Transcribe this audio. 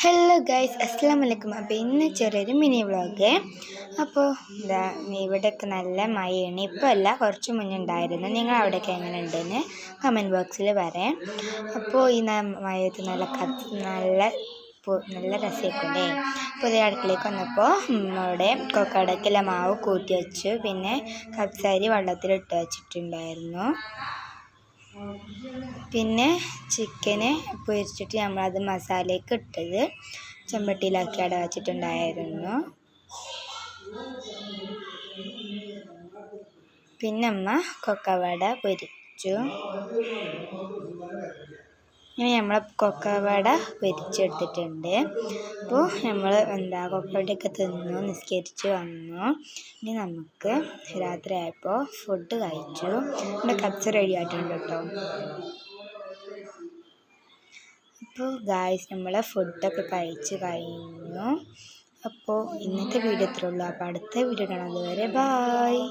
Hello guys, അസ്സാം വലൈക്കും. അപ്പോൾ ഇന്ന് ചെറിയൊരു മിനി വ്ളോഗ്. അപ്പോൾ ഇവിടെയൊക്കെ നല്ല മഴയാണ്. ഇപ്പോൾ അല്ല, കുറച്ച് മുന്നേ ഉണ്ടായിരുന്നു. നിങ്ങൾ അവിടെയൊക്കെ എങ്ങനെ ഉണ്ടെന്ന് കമൻറ്റ് ബോക്സിൽ പറയാം. അപ്പോൾ ഈ മഴയത്ത് നല്ല രസമായിക്കൊണ്ടേ. പുതിയ അടുക്കളയ്ക്ക് വന്നപ്പോൾ അവിടെ കൊക്കടക്കിലെ മാവ് കൂട്ടി വെച്ചു. പിന്നെ കപ്സാരി വെള്ളത്തിലിട്ട് വെച്ചിട്ടുണ്ടായിരുന്നു. പിന്നെ ചിക്കന് പൊരിച്ചിട്ട് നമ്മളത് മസാലയ്ക്ക് ഇട്ടത് ചെമ്പട്ടിയിലാക്കി അവിടെ വെച്ചിട്ടുണ്ടായിരുന്നു. പിന്നെ അമ്മ കൊക്കവട പൊരിച്ചു. ഇനി നമ്മൾ കൊക്കവട പൊരിച്ചെടുത്തിട്ടുണ്ട്. അപ്പോൾ നമ്മൾ കൊക്കവടയൊക്കെ തിന്നു, നിസ്കരിച്ച് വന്നു. ഇനി നമുക്ക് രാത്രിയായപ്പോൾ ഫുഡ് കഴിച്ചു. നമ്മുടെ കപ്സ് റെഡി ആയിട്ടുണ്ട് കേട്ടോ. അപ്പോൾ ഗായ്സ്, നമ്മൾ ഫുഡൊക്കെ കഴിച്ച് കഴിഞ്ഞു. അപ്പോൾ ഇന്നത്തെ വീഡിയോ ഇത്രേ ഉള്ളൂ. അപ്പോൾ അടുത്ത വീഡിയോ കാണാം. അതുവരെ ബായ്.